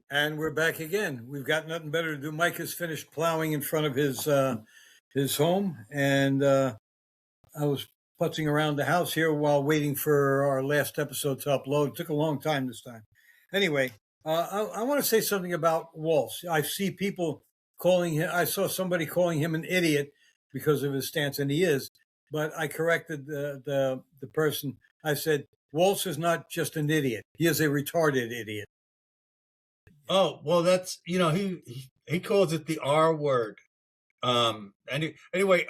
And we're back again. We've got nothing better to do. Mike has finished plowing in front of his home, and I was putzing around the house here while waiting for our last episode to upload. It took a long time this time. Anyway, I want to say something about Waltz. I see people calling him. I saw somebody calling him an idiot because of his stance, and he is. But I corrected the person. I said Waltz is not just an idiot; he is a retarded idiot. Oh, well, that's, he calls it the R word. Anyway,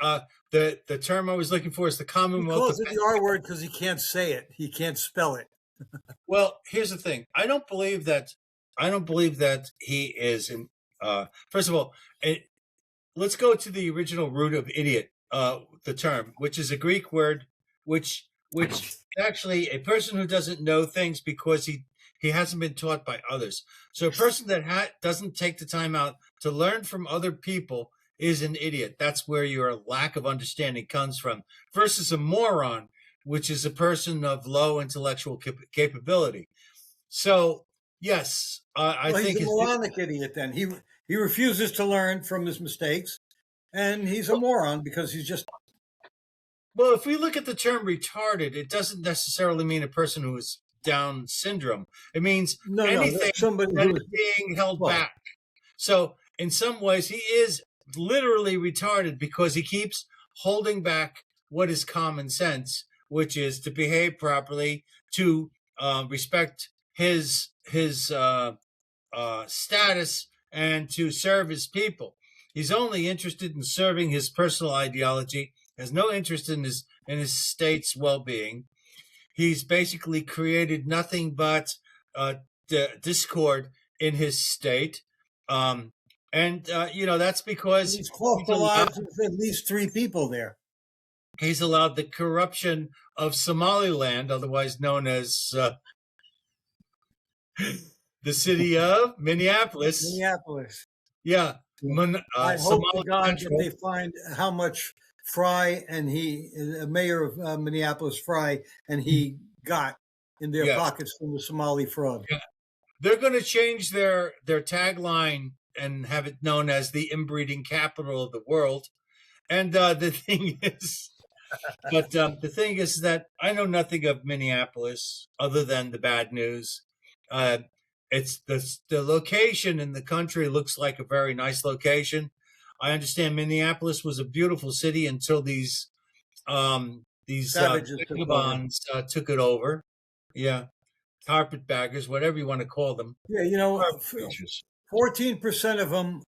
the term I was looking for is the He Commonwealth. calls it the R word because he can't say it. He can't spell it. Well, here's the thing. I don't believe that he is. First of all, let's go to the original root of idiot, the term, which is a Greek word, which actually a person who doesn't know things because he hasn't been taught by others. So a person that doesn't take the time out to learn from other people is an idiot. That's where your lack of understanding comes from. Versus a moron, which is a person of low intellectual capability. So, yes, I think he's a moronic idiot. Then he refuses to learn from his mistakes, and he's a moron because he's just. Well, if we look at the term retarded, it doesn't necessarily mean a person who is Down syndrome. It means anything somebody that is being held back. So in some ways, he is literally retarded because he keeps holding back what is common sense, which is to behave properly, to respect his status, and to serve his people. He's only interested in serving his personal ideology, has no interest in his state's well-being. He's basically created nothing but discord in his state. That's because he's cost the lives of at least 3 people there. He's allowed the corruption of Somaliland, otherwise known as the city of Minneapolis. Yeah. I hope to God that they find how much Fry and mayor of Minneapolis, Fry, and he got in their pockets from the Somali fraud. Yeah. They're going to change their tagline and have it known as the inbreeding capital of the world. And the thing is, the thing is that I know nothing of Minneapolis other than the bad news. It's the location in the country looks like a very nice location. I understand Minneapolis was a beautiful city until these vagabonds took it over. Yeah, carpetbaggers, whatever you want to call them. Yeah, 14% of them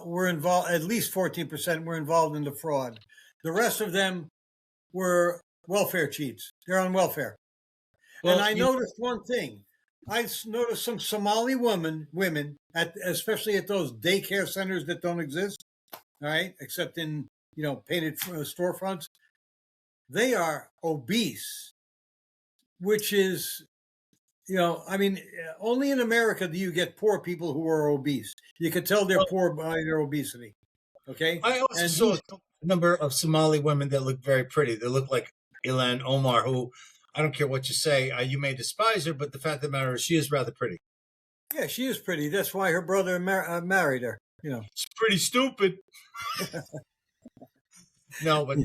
were involved. At least 14% were involved in the fraud. The rest of them were welfare cheats. They're on welfare. Well, and I noticed one thing. I noticed some Somali women, especially at those daycare centers that don't exist, all right, except in, painted storefronts. They are obese, which is, only in America do you get poor people who are obese. You can tell they're poor by their obesity, okay? I also saw a number of Somali women that look very pretty. They look like Ilan Omar, who... I don't care what you say. You may despise her, but the fact of the matter is she is rather pretty. Yeah, she is pretty. That's why her brother married her. It's pretty stupid. No, but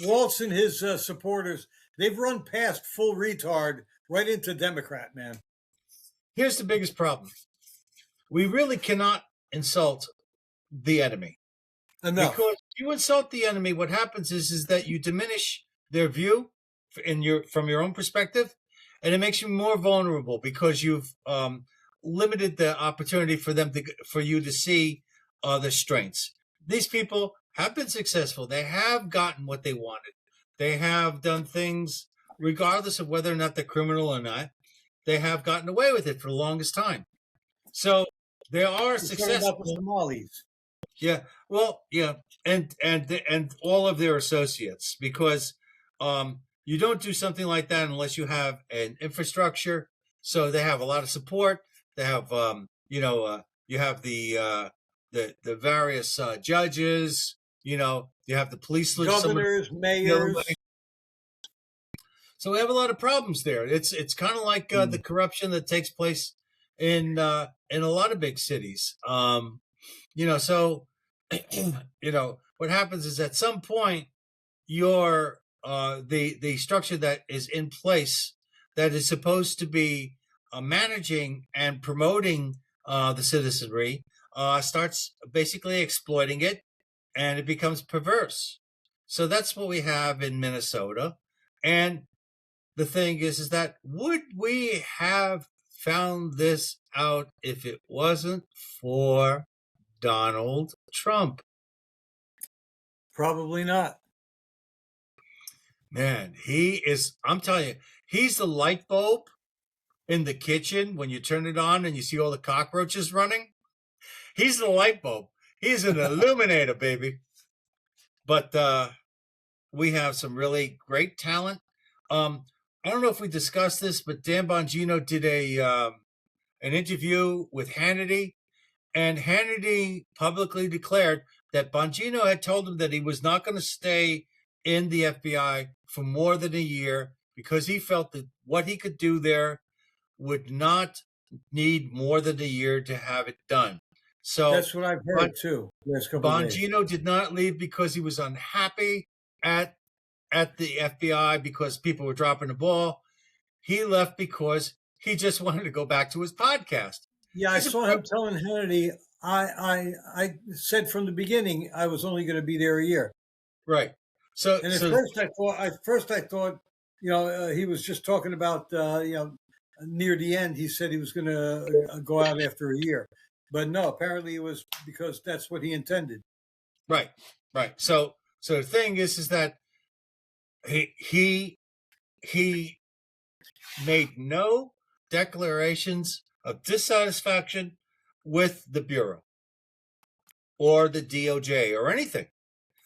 Waltz and his supporters, they've run past full retard right into Democrat, man. Here's the biggest problem. We really cannot insult the enemy. Enough. Because if you insult the enemy, what happens is that you diminish their view from your own perspective, and it makes you more vulnerable because you've limited the opportunity for you to see their strengths. These people have been successful. They have gotten what they wanted. They have done things, regardless of whether or not they're criminal or not. They have gotten away with it for the longest time. So they are successful. About the Somalis. Yeah, well, yeah, and all of their associates, because you don't do something like that unless you have an infrastructure. So they have a lot of support. They have, you have the various judges. You have the police, governors, mayors. So we have a lot of problems there. It's kind of like the corruption that takes place in a lot of big cities. So what happens is at some point your the structure that is in place that is supposed to be managing and promoting the citizenry starts basically exploiting it, and it becomes perverse. So that's what we have in Minnesota. And the thing is that would we have found this out if it wasn't for Donald Trump? Probably not. Man, I'm telling you, he's the light bulb in the kitchen when you turn it on and you see all the cockroaches running. He's the light bulb. He's an illuminator, baby. But we have some really great talent. I don't know if we discussed this, but Dan Bongino did an interview with Hannity, and Hannity publicly declared that Bongino had told him that he was not going to stay in the FBI for more than a year because he felt that what he could do there would not need more than a year to have it done. So that's what I've heard too. Bongino did not leave because he was unhappy at the FBI because people were dropping the ball. He left because he just wanted to go back to his podcast. Yeah, I saw him telling Hannity, I said from the beginning I was only going to be there a year. Right. So, and at first I thought, he was just talking about, near the end, he said he was going to go out after a year. But no, apparently it was because that's what he intended. Right. So the thing is that he made no declarations of dissatisfaction with the Bureau or the DOJ or anything.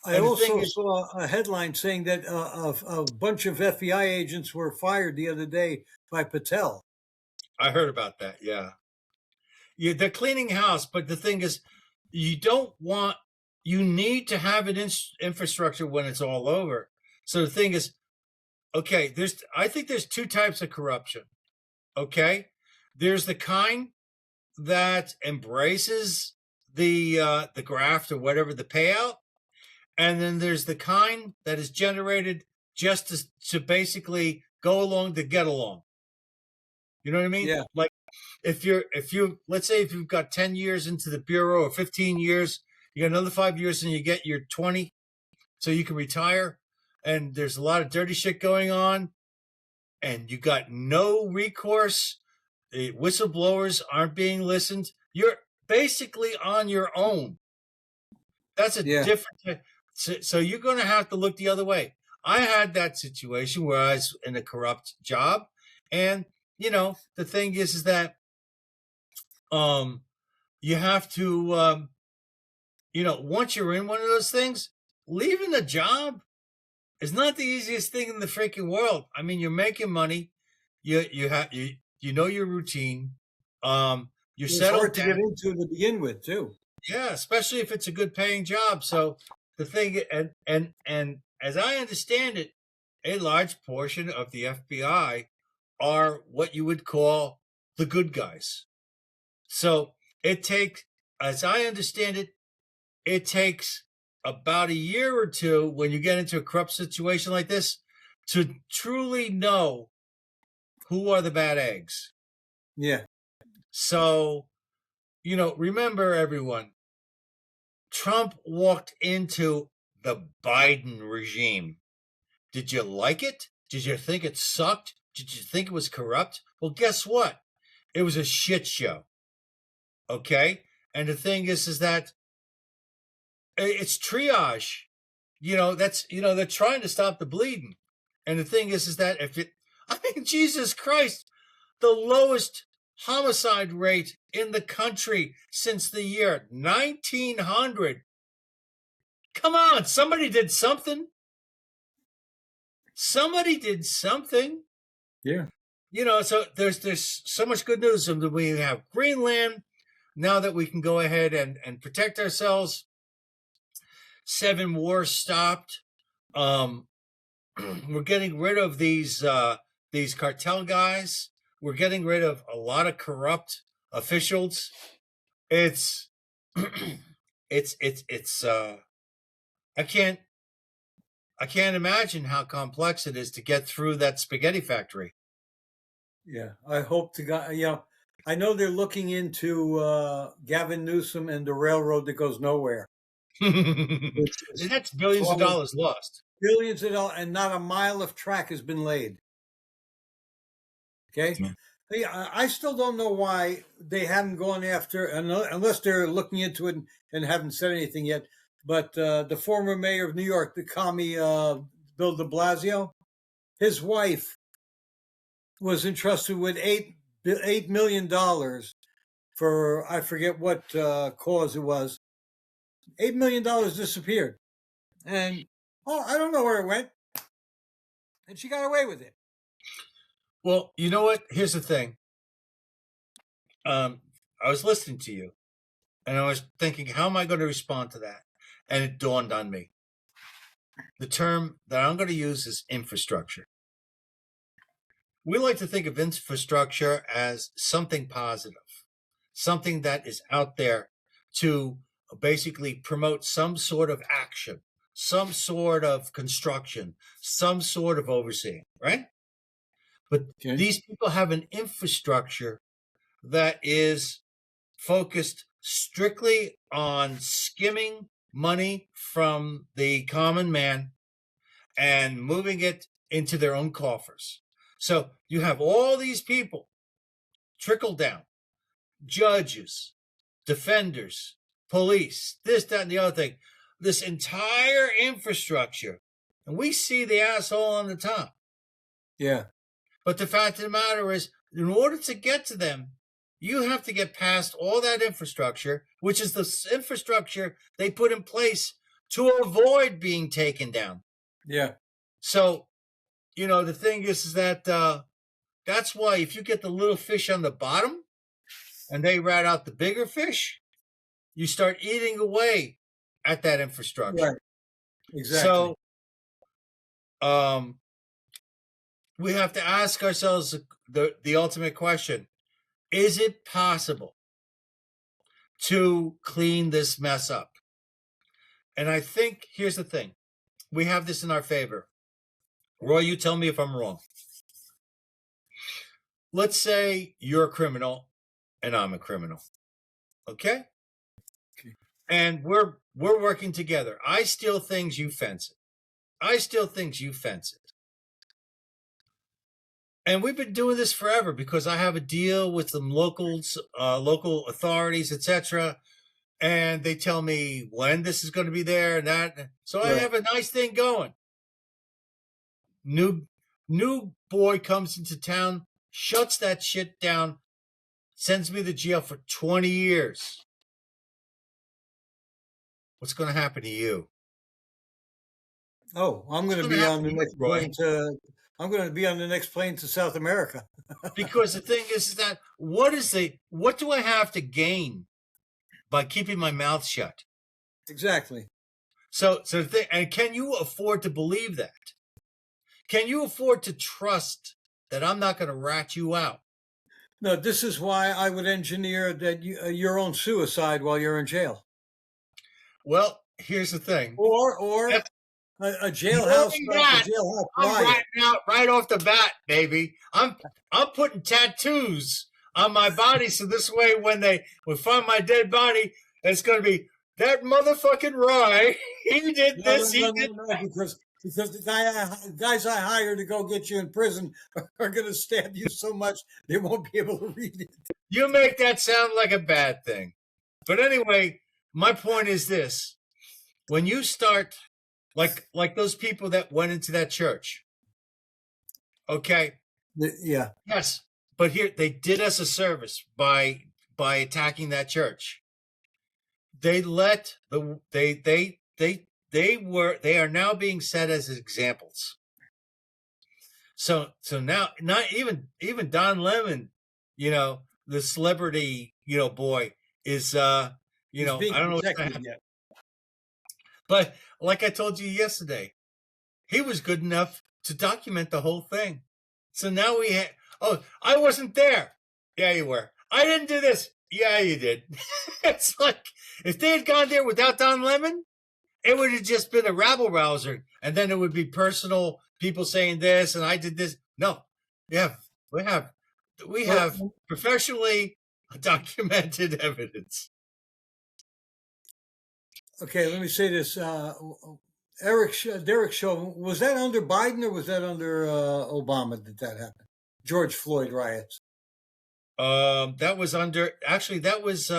I also saw a headline saying that a bunch of FBI agents were fired the other day by Patel. I heard about that, yeah. They're cleaning house, but the thing is, you need to have an infrastructure when it's all over. So the thing is, okay, I think there's two types of corruption, okay? There's the kind that embraces the graft or whatever, the payout. And then there's the kind that is generated just to basically go along to get along. You know what I mean? Yeah. Like if let's say if you've got 10 years into the Bureau or 15 years, you got another 5 years and you get your 20, so you can retire. And there's a lot of dirty shit going on and you got no recourse. The whistleblowers aren't being listened. You're basically on your own. That's a different. So you're going to have to look the other way. I had that situation where I was in a corrupt job. And, the thing is that you have to, once you're in one of those things, leaving a job is not the easiest thing in the freaking world. I mean, you're making money. You know your routine. You're settled hard to get into to begin with, too. Yeah, especially if it's a good paying job. So the thing, and as I understand it, a large portion of the FBI are what you would call the good guys. So it takes, as I understand it, it takes about a year or two when you get into a corrupt situation like this to truly know who are the bad eggs. Yeah. So, remember everyone, Trump walked into the Biden regime. Did you like it? Did you think it sucked? Did you think it was corrupt? Well, guess what? It was a shit show. Okay? And the thing is that it's triage. They're trying to stop the bleeding. And the thing is that Jesus Christ, the lowest homicide rate in the country since the year 1900. Come on, somebody did something. Somebody did something. Yeah. So there's so much good news. We have Greenland now that we can go ahead and protect ourselves. 7 wars stopped. we're getting rid of these cartel guys. We're getting rid of a lot of corrupt officials. It's it's I can't imagine how complex it is to get through that spaghetti factory. Yeah, I hope to God. I know they're looking into Gavin Newsom and the railroad that goes nowhere. Which is That's billions of dollars lost. billions of dollars, and not a mile of track has been laid. Okay. Yeah, I still don't know why they haven't gone after, unless they're looking into it and haven't said anything yet. But the former mayor of New York, the commie Bill de Blasio, his wife was entrusted with $8 million for, I forget what cause it was. $8 million disappeared, and I don't know where it went, and she got away with it. Well, you know what? Here's the thing. I was listening to you, and I was thinking, how am I going to respond to that? And it dawned on me. The term that I'm going to use is infrastructure. We like to think of infrastructure as something positive, something that is out there to basically promote some sort of action, some sort of construction, some sort of overseeing, right? But these people have an infrastructure that is focused strictly on skimming money from the common man and moving it into their own coffers. So you have all these people trickle down, judges, defenders, police, this, that, and the other thing, this entire infrastructure. And we see the asshole on the top. Yeah. But the fact of the matter is, in order to get to them, you have to get past all that infrastructure, which is the infrastructure they put in place to avoid being taken down. Yeah. So, the thing is that that's why if you get the little fish on the bottom and they rat out the bigger fish, you start eating away at that infrastructure. Right. Exactly. So, we have to ask ourselves the ultimate question. Is it possible to clean this mess up? And I think, here's the thing. We have this in our favor. Roy, you tell me if I'm wrong. Let's say you're a criminal and I'm a criminal. Okay? And we're working together. I steal things, you fence it. I steal things, you fence it. And we've been doing this forever because I have a deal with some local authorities, etc. And they tell me when this is going to be there and that. So I have a nice thing going. New boy comes into town, shuts that shit down, sends me to jail for 20 years. What's going to happen to you? Oh, I'm going to be on the next plane to. I'm going to be on the next plane to South America. Because the thing is that what do I have to gain by keeping my mouth shut? Exactly. So and can you afford to believe that? Can you afford to trust that I'm not going to rat you out? No, this is why I would engineer that your own suicide while you're in jail. Well, here's the thing. Or a jailhouse. I'm ratting out right off the bat, baby. I'm putting tattoos on my body, so this way when they find my dead body, it's going to be that motherfucking Roy. He did this. No, because the guys I hire to go get you in prison are going to stab you so much they won't be able to read it. You make that sound like a bad thing. But anyway, my point is this. When you start, like those people that went into that church, okay? Yeah. Yes, but here, they did us a service by attacking that church. They are now being set as examples. So now not even Don Lemon, the celebrity, boy is I don't know what's gonna happen. But like I told you yesterday, he was good enough to document the whole thing. So now we have, oh, I wasn't there. Yeah, you were. I didn't do this. Yeah, you did. It's like if they had gone there without Don Lemon, it would have just been a rabble rouser. And then it would be personal people saying this and I did this. No. Yeah, we have professionally documented evidence. Okay, let me say this. Derek Chauvin, was that under Biden or was that under Obama that happened? George Floyd riots. That was under, actually, that was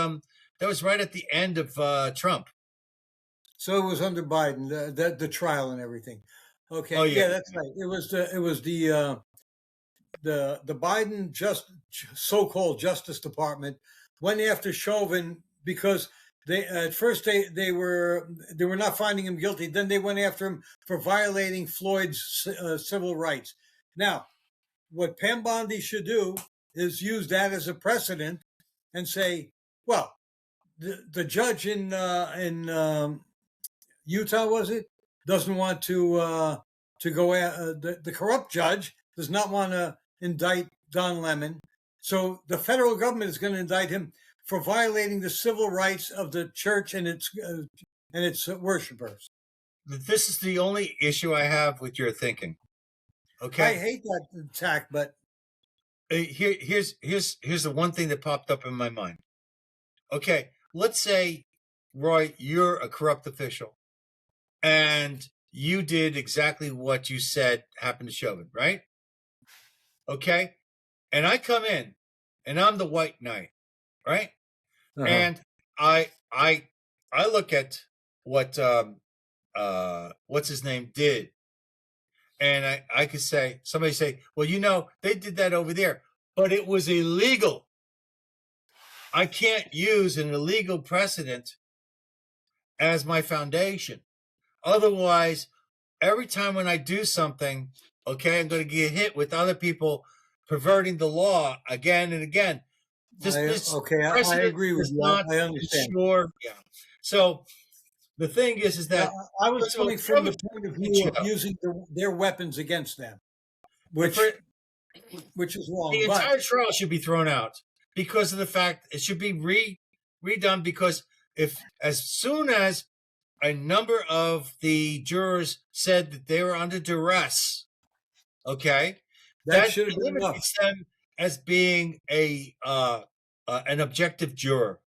right at the end of Trump. So it was under Biden, the trial and everything. Okay, Oh, yeah. That's right. It was the Biden so-called Justice Department went after Chauvin because they at first they were not finding him guilty. Then they went after him for violating Floyd's civil rights. Now, what Pam Bondi should do is use that as a precedent and say, well, the judge in Utah, was it, doesn't want to go the corrupt judge does not want to indict Don Lemon, so the federal government is going to indict him for violating the civil rights of the church and its worshipers. This is the only issue I have with your thinking. Okay, I hate that attack, but here's the one thing that popped up in my mind. Okay, let's say, Roy, you're a corrupt official, and you did exactly what you said happened to Chauvin, right? Okay, and I come in, and I'm the white knight, right? And I look at what what's his name did, and I could say, somebody say, well, they did that over there, but it was illegal. I can't use an illegal precedent as my foundation. Otherwise, every time when I do something, okay, I'm going to get hit with other people perverting the law again and again. I agree with you. I understand. Yeah. So the thing is that I was coming from the point of view of using their weapons against them, which is wrong. The entire trial should be thrown out because of the fact it should be redone, because as soon as a number of the jurors said that they were under duress, okay, that should have been enough. Them as being an objective juror.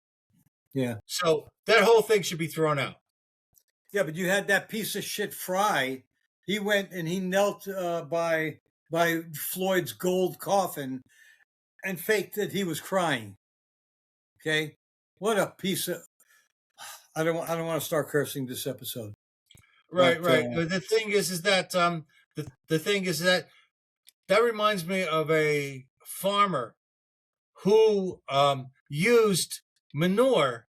Yeah. So that whole thing should be thrown out. Yeah, but you had that piece of shit Fry. He went and he knelt by Floyd's gold coffin and faked that he was crying. Okay, what a piece of. I don't want to start cursing this episode. Right. The thing is that the thing is that reminds me of a farmer who used manure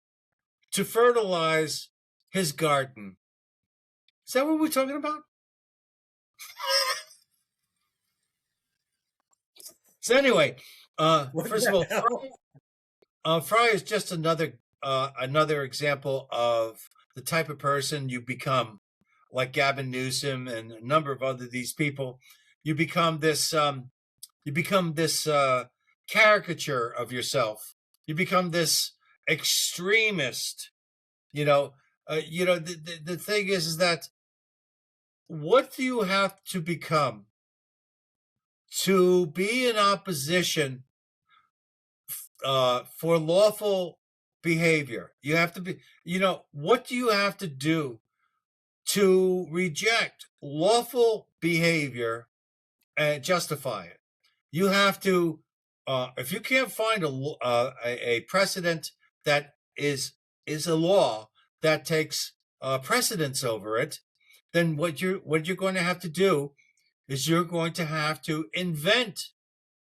to fertilize his garden. Is that what we're talking about? So anyway, first of all, Fry is just another example of the type of person you become, like Gavin Newsom and a number of other these people. You become this caricature of yourself. You become this extremist. The thing is that what do you have to become to be in opposition for lawful behavior? You have to be, what do you have to do to reject lawful behavior and justify it? You have to, if you can't find a precedent that is a law that takes precedence over it, then what you're going to have to do is you're going to have to invent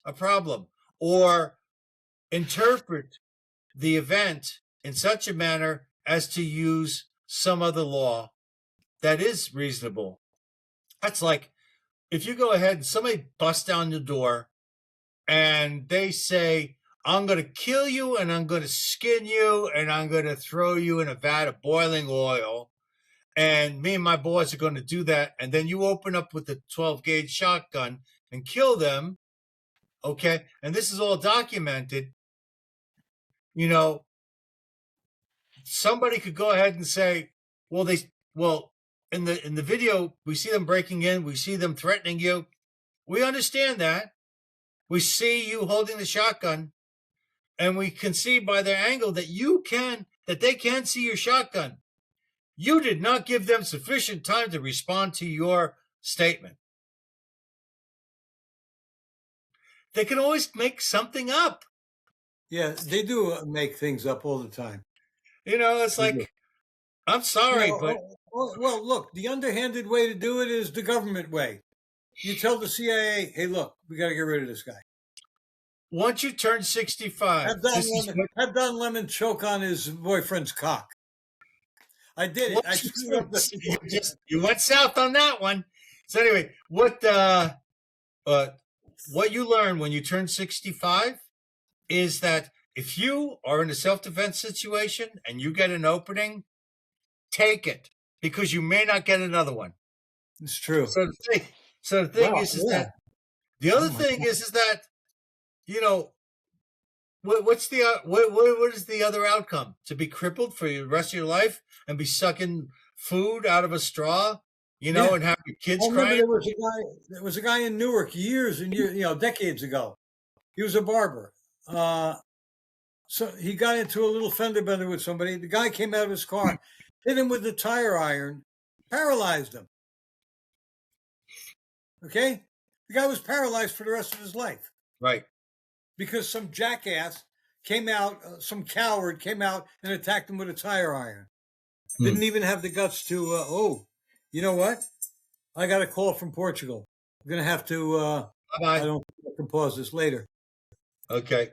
a problem or interpret the event in such a manner as to use some other law that is reasonable. That's like if you go ahead and somebody busts down your door and they say, I'm going to kill you and I'm going to skin you and I'm going to throw you in a vat of boiling oil and me and my boys are going to do that, and then you open up with the 12 gauge shotgun and kill them, okay? And this is all documented. You know, somebody could go ahead and say, well, in the video we see them breaking in, we see them threatening you. We understand that. We see you holding the shotgun, and we can see by their angle that they can see your shotgun. You did not give them sufficient time to respond to your statement. They can always make something up. Yeah, they do make things up all the time. You know, it's like, I'm sorry, but well, look, the underhanded way to do it is the government way. You tell the CIA, hey, look, we got to get rid of this guy. once you turn 65, have Don Lemon choke on his boyfriend's cock. I did it. I screwed up you went south on that one. So anyway, what you learn when you turn 65 is that if you are in a self-defense situation and you get an opening, take it, because you may not get another one. It's true. So the thing is that the other thing is that, you know, what is the other outcome? To be crippled for the rest of your life and be sucking food out of a straw, you know, and have your kids crying? There was a guy in Newark years and years, decades ago. He was a barber. So he got into a little fender bender with somebody. The guy came out of his car, hit him with the tire iron, paralyzed him. Okay? The guy was paralyzed for the rest of his life. Right. Because some jackass came out, some coward came out and attacked him with a tire iron. Didn't even have the guts to, you know what? I got a call from Portugal. I'm going to have to, I don't think I can pause this later. Okay.